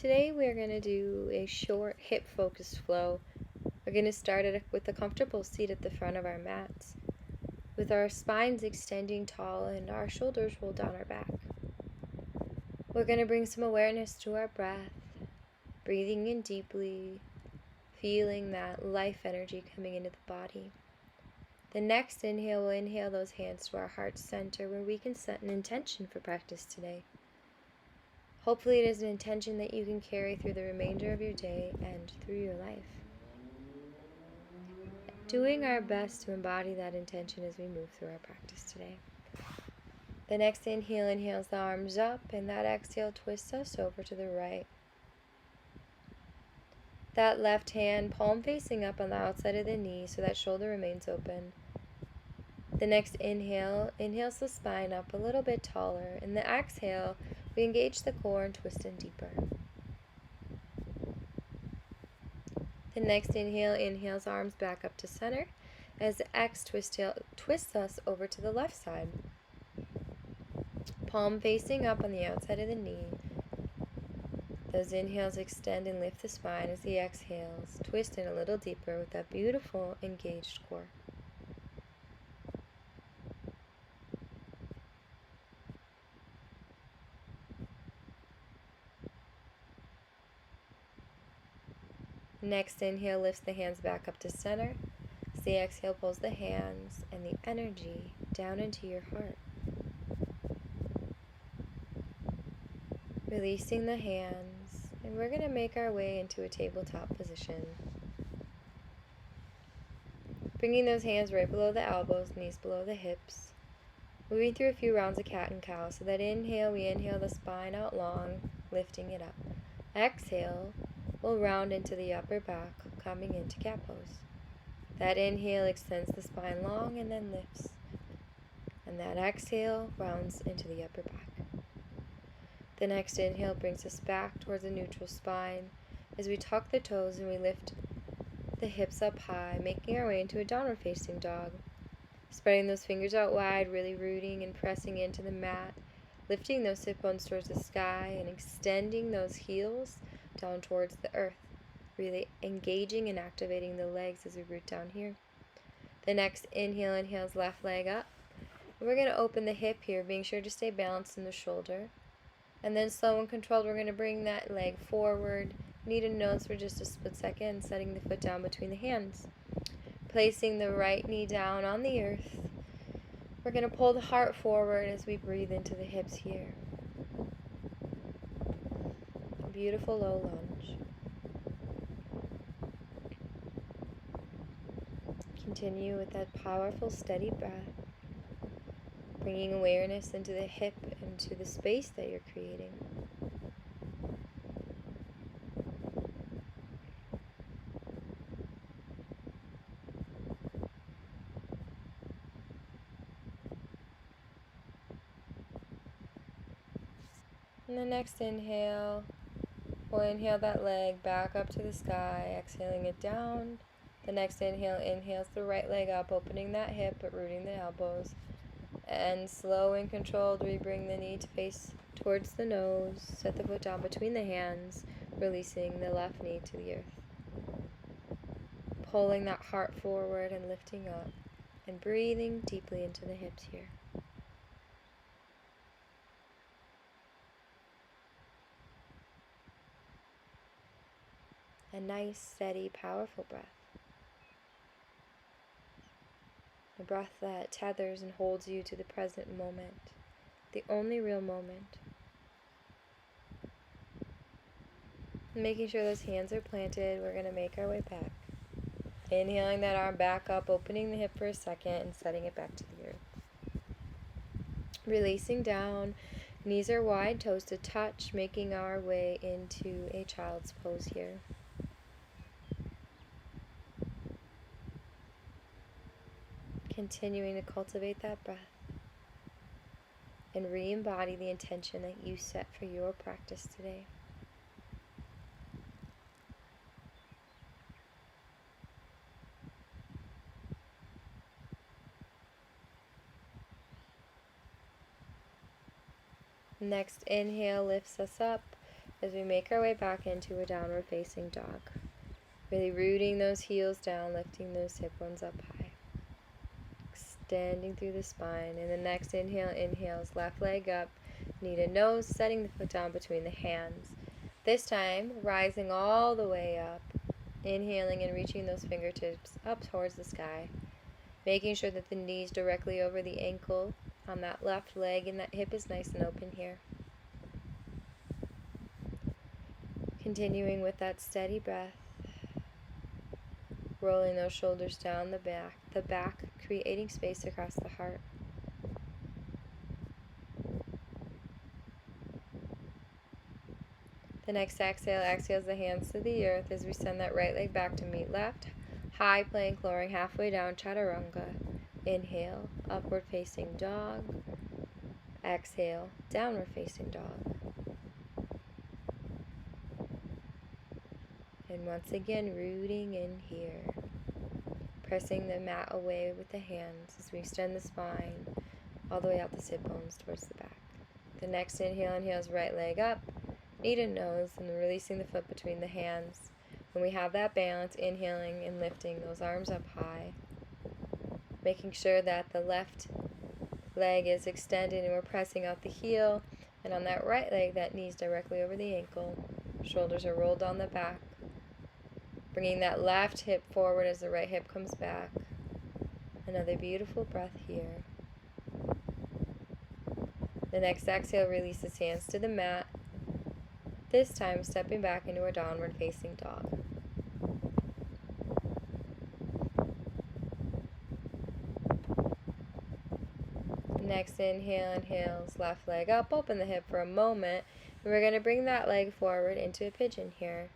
Today we're going to do a short hip-focused flow. We're going to start with a comfortable seat at the front of our mats, with our spines extending tall and our shoulders rolled down our back. We're going to bring some awareness to our breath, breathing in deeply, feeling that life energy coming into the body. The next inhale, we'll inhale those hands to our heart center where we can set an intention for practice today. Hopefully it is an intention that you can carry through the remainder of your day and through your life. Doing our best to embody that intention as we move through our practice today. The next inhale inhales the arms up, and that exhale twists us over to the right. That left hand palm facing up on the outside of the knee so that shoulder remains open. The next inhale inhales the spine up a little bit taller. In the exhale, we engage the core and twist in deeper. The next inhale inhales arms back up to center as the exhale twists us over to the left side. Palm facing up on the outside of the knee. Those inhales extend and lift the spine as the exhales twist in a little deeper with that beautiful engaged core. Next inhale lifts the hands back up to center. As the exhale pulls the hands and the energy down into your heart. Releasing the hands, and we're going to make our way into a tabletop position. Bringing those hands right below the elbows, knees below the hips. Moving through a few rounds of cat and cow. So that inhale, we inhale the spine out long, lifting it up. Exhale, we'll round into the upper back, coming into cat pose. That inhale extends the spine long and then lifts. And that exhale rounds into the upper back. The next inhale brings us back towards a neutral spine as we tuck the toes and we lift the hips up high, making our way into a downward facing dog. Spreading those fingers out wide, really rooting and pressing into the mat, lifting those hip bones towards the sky and extending those heels down towards the earth. Really engaging and activating the legs as we root down here. The next inhale inhales left leg up. We're going to open the hip here, being sure to stay balanced in the shoulder. And then slow and controlled, we're going to bring that leg forward. Knee to nose for just a split second, setting the foot down between the hands. Placing the right knee down on the earth. We're going to pull the heart forward as we breathe into the hips here. A beautiful low lunge. Continue with that powerful, steady breath, bringing awareness into the hip and to the space that you're creating. And the next inhale, we'll inhale that leg back up to the sky, exhaling it down. The next inhale inhales the right leg up, opening that hip but rooting the elbows. And slow and controlled, we bring the knee to face towards the nose, set the foot down between the hands, releasing the left knee to the earth. Pulling that heart forward and lifting up, and breathing deeply into the hips here. A nice, steady, powerful breath. A breath that tethers and holds you to the present moment, the only real moment. Making sure those hands are planted, we're going to make our way back. Inhaling that arm back up, opening the hip for a second, and setting it back to the earth. Releasing down, knees are wide, toes to touch, making our way into a child's pose here. Continuing to cultivate that breath and re-embody the intention that you set for your practice today. Next inhale lifts us up, as we make our way back into a downward facing dog. Really rooting those heels down, lifting those hip bones up high. Extending through the spine. And the next inhales left leg up, knee to nose, setting the foot down between the hands. This time, rising all the way up, inhaling and reaching those fingertips up towards the sky. Making sure that the knee's directly over the ankle on that left leg and that hip is nice and open here. Continuing with that steady breath. Rolling those shoulders down the back, creating space across the heart. The next exhale exhales the hands to the earth as we send that right leg back to meet left. High plank, lowering halfway down, chaturanga. Inhale, upward facing dog. Exhale, downward facing dog. And once again, rooting in here. Pressing the mat away with the hands as we extend the spine all the way out the sit bones towards the back. The next inhales right leg up, knee to nose, and releasing the foot between the hands. When we have that balance, inhaling and lifting those arms up high. Making sure that the left leg is extended and we're pressing out the heel. And on that right leg, that knee's directly over the ankle. Shoulders are rolled down the back. Bringing that left hip forward as the right hip comes back. Another beautiful breath here. The next exhale releases hands to the mat. This time stepping back into a downward facing dog. Next inhales left leg up, open the hip for a moment. And we're going to bring that leg forward into a pigeon here.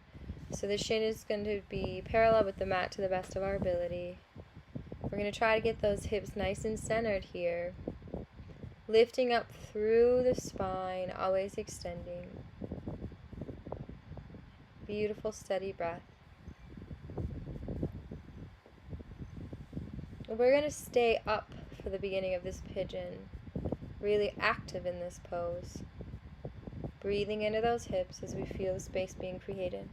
So the shin is going to be parallel with the mat to the best of our ability. We're going to try to get those hips nice and centered here. Lifting up through the spine, always extending. Beautiful, steady breath. We're going to stay up for the beginning of this pigeon. Really active in this pose. Breathing into those hips as we feel the space being created.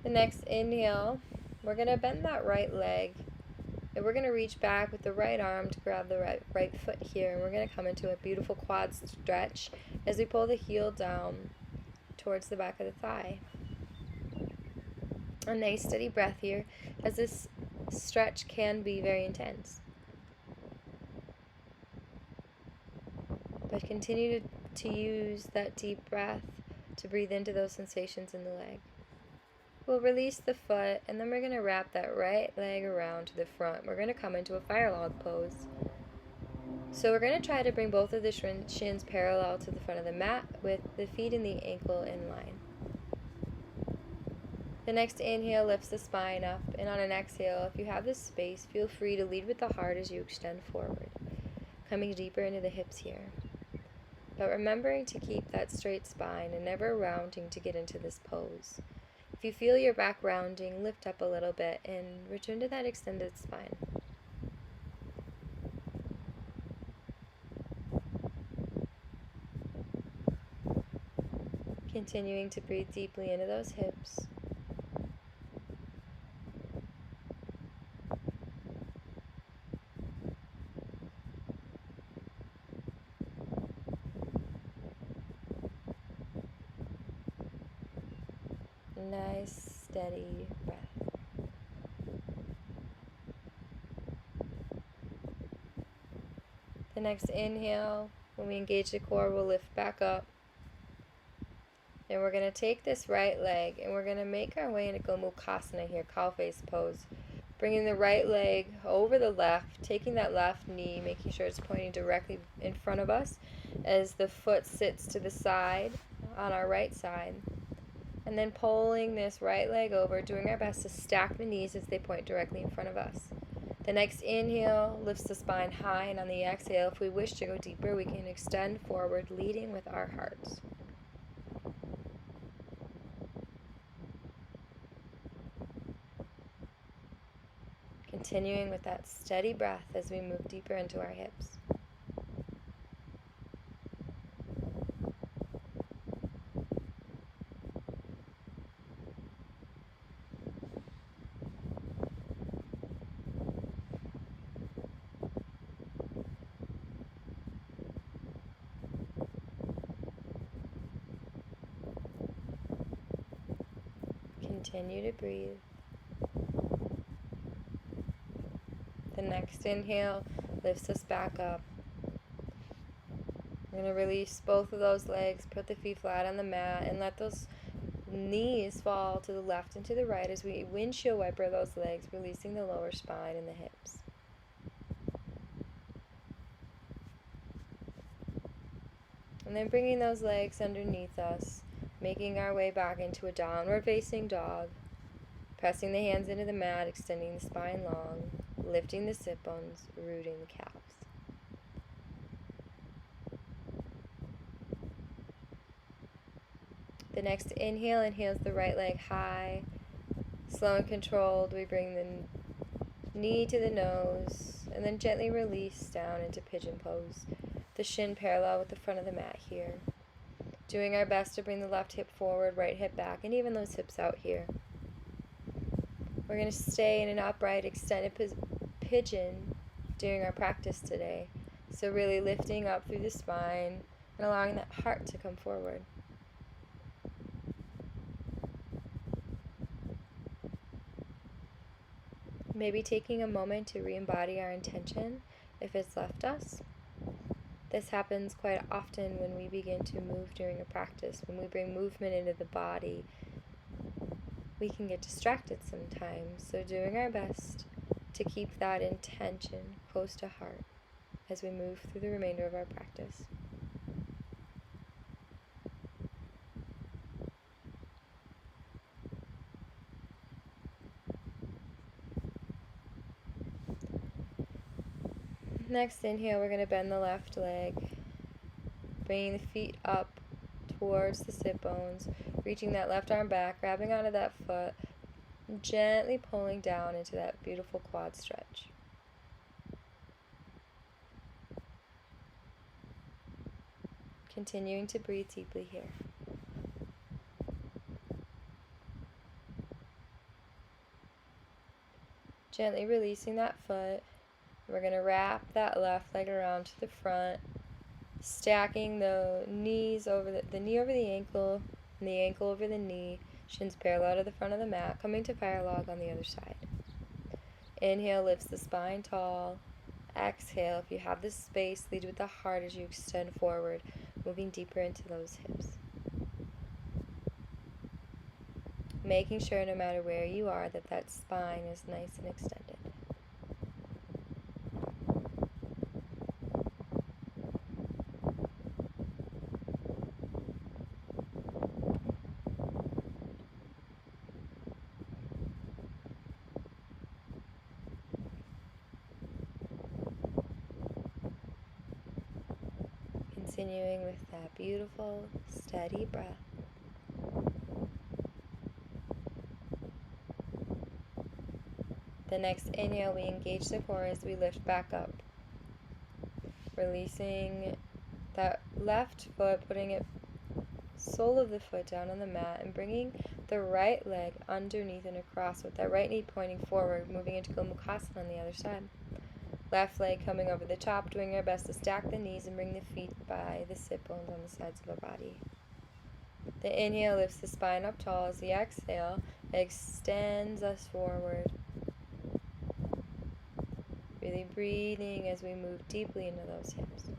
The next inhale, we're going to bend that right leg, and we're going to reach back with the right arm to grab the right foot here, and we're going to come into a beautiful quad stretch as we pull the heel down towards the back of the thigh. A nice steady breath here, as this stretch can be very intense. But continue to use that deep breath to breathe into those sensations in the leg. We'll release the foot, and then we're going to wrap that right leg around to the front. We're going to come into a fire log pose. So we're going to try to bring both of the shins parallel to the front of the mat with the feet and the ankle in line. The next inhale lifts the spine up, and on an exhale, if you have the space, feel free to lead with the heart as you extend forward, coming deeper into the hips here. But remembering to keep that straight spine and never rounding to get into this pose. If you feel your back rounding, lift up a little bit and return to that extended spine. Continuing to breathe deeply into those hips. Nice, steady breath. The next inhale, when we engage the core, we'll lift back up. And we're going to take this right leg and we're going to make our way into Gomukhasana here, cow face pose. Bringing the right leg over the left, taking that left knee, making sure it's pointing directly in front of us as the foot sits to the side on our right side. And then pulling this right leg over, doing our best to stack the knees as they point directly in front of us. The next inhale lifts the spine high, and on the exhale, if we wish to go deeper, we can extend forward, leading with our hearts. Continuing with that steady breath as we move deeper into our hips. Continue to breathe. The next inhale lifts us back up. We're going to release both of those legs, put the feet flat on the mat, and let those knees fall to the left and to the right as we windshield wiper those legs, releasing the lower spine and the hips. And then bringing those legs underneath us, making our way back into a downward facing dog. Pressing the hands into the mat, extending the spine long, lifting the sit bones, rooting the calves. The next inhale inhales the right leg high, slow and controlled. We bring the knee to the nose and then gently release down into Pigeon Pose. The shin parallel with the front of the mat here. Doing our best to bring the left hip forward, right hip back, and even those hips out here. We're going to stay in an upright, extended pigeon during our practice today. So really lifting up through the spine and allowing that heart to come forward. Maybe taking a moment to re-embody our intention if it's left us. This happens quite often when we begin to move during a practice. When we bring movement into the body, we can get distracted sometimes, so doing our best to keep that intention close to heart as we move through the remainder of our practice. Next inhale, we're going to bend the left leg, bringing the feet up towards the sit bones, reaching that left arm back, grabbing onto that foot, gently pulling down into that beautiful quad stretch. Continuing to breathe deeply here. Gently releasing that foot. We're going to wrap that left leg around to the front, stacking the knees over the knee over the ankle, and the ankle over the knee, shins parallel to the front of the mat, coming to fire log on the other side. Inhale lifts the spine tall. Exhale, if you have the space, lead with the heart as you extend forward, moving deeper into those hips. Making sure no matter where you are that spine is nice and extended. Continuing with that beautiful, steady breath. The next inhale, we engage the core as we lift back up. Releasing that left foot, putting it sole of the foot down on the mat and bringing the right leg underneath and across with that right knee pointing forward, moving into Gomukhasana on the other side. Left leg coming over the top, doing our best to stack the knees and bring the feet by the sit bones on the sides of our body. The inhale lifts the spine up tall as the exhale extends us forward. Really breathing as we move deeply into those hips.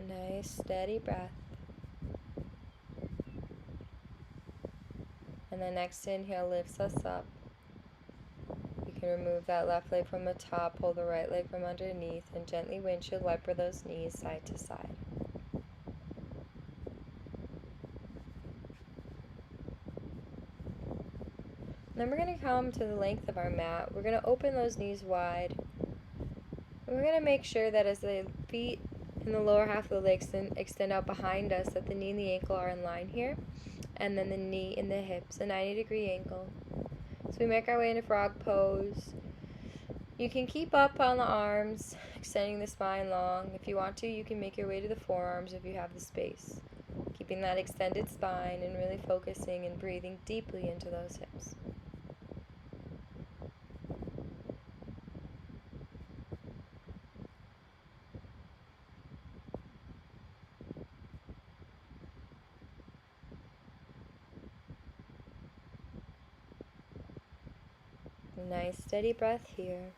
Nice, steady breath. And the next inhale lifts us up. You can remove that left leg from the top, pull the right leg from underneath, and gently windshield wiper those knees side to side. Then we're going to come to the length of our mat. We're going to open those knees wide. And we're going to make sure that as the feet in the lower half of the leg extend out behind us, that the knee and the ankle are in line here. And then the knee and the hips, a 90-degree angle. So we make our way into frog pose. You can keep up on the arms, extending the spine long. If you want to, you can make your way to the forearms if you have the space. Keeping that extended spine and really focusing and breathing deeply into those hips. A nice steady breath here.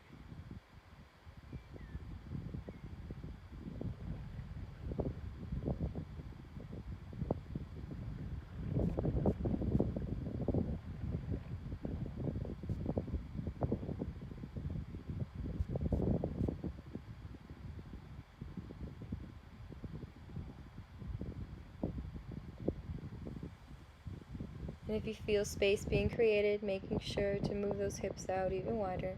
And if you feel space being created, making sure to move those hips out even wider.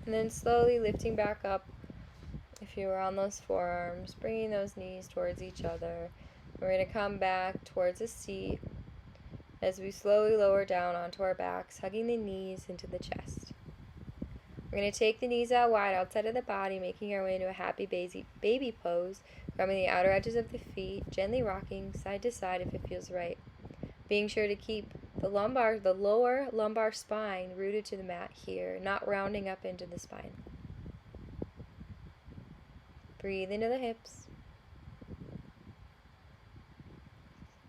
And then slowly lifting back up, if you were on those forearms, bringing those knees towards each other. We're going to come back towards a seat as we slowly lower down onto our backs, hugging the knees into the chest. We're going to take the knees out wide outside of the body, making our way into a happy baby pose, grabbing the outer edges of the feet, gently rocking side to side if it feels right. Being sure to keep the lower lumbar spine rooted to the mat here, not rounding up into the spine. Breathe into the hips.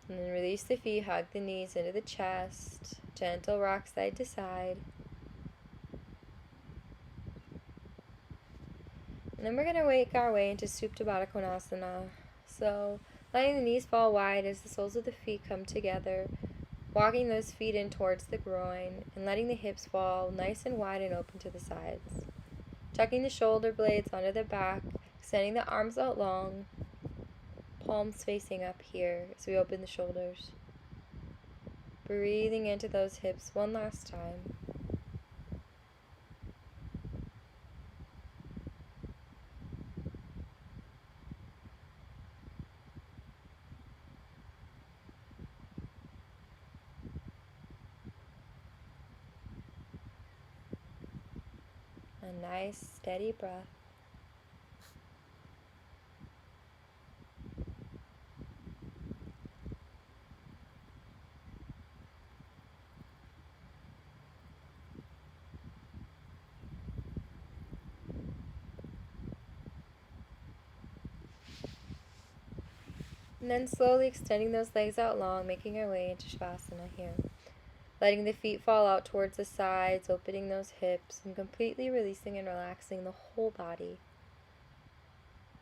And then release the feet, hug the knees into the chest, gentle rock side to side. And then we're going to make our way into Supta Baddha Konasana. So letting the knees fall wide as the soles of the feet come together, walking those feet in towards the groin, and letting the hips fall nice and wide and open to the sides. Tucking the shoulder blades under the back, extending the arms out long, palms facing up here as we open the shoulders. Breathing into those hips one last time. A nice steady breath. And then slowly extending those legs out long, making our way into Shavasana here. Letting the feet fall out towards the sides, opening those hips, and completely releasing and relaxing the whole body.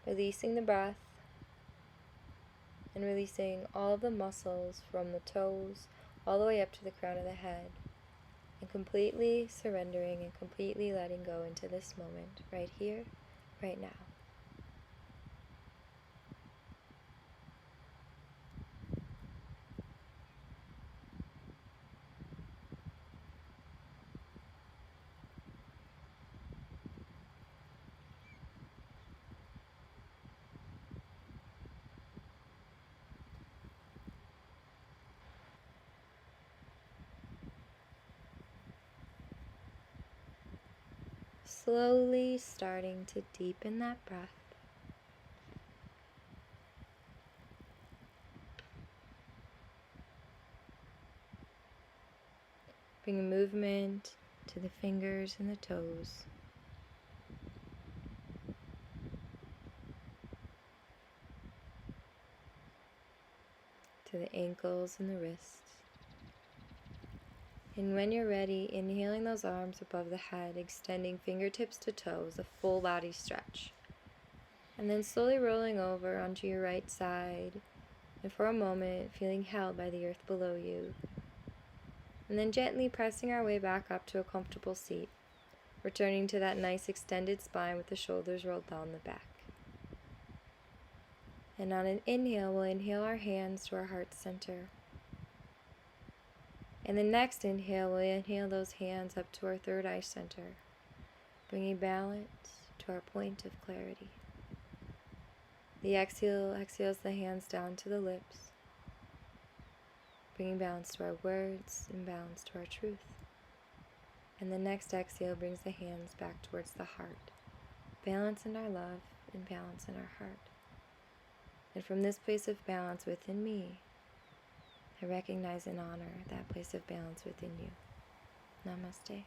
Releasing the breath, and releasing all of the muscles from the toes all the way up to the crown of the head. And completely surrendering and completely letting go into this moment, right here, right now. Slowly starting to deepen that breath. Bring movement to the fingers and the toes. To the ankles and the wrists. And when you're ready, inhaling those arms above the head, extending fingertips to toes, a full body stretch. And then slowly rolling over onto your right side and for a moment feeling held by the earth below you. And then gently pressing our way back up to a comfortable seat, returning to that nice extended spine with the shoulders rolled down the back. And on an inhale, we'll inhale our hands to our heart center. And the next inhale, we'll inhale those hands up to our third eye center, bringing balance to our point of clarity. The exhale exhales the hands down to the lips, bringing balance to our words and balance to our truth. And the next exhale brings the hands back towards the heart, balance in our love and balance in our heart. And from this place of balance within me, I recognize and honor that place of balance within you. Namaste.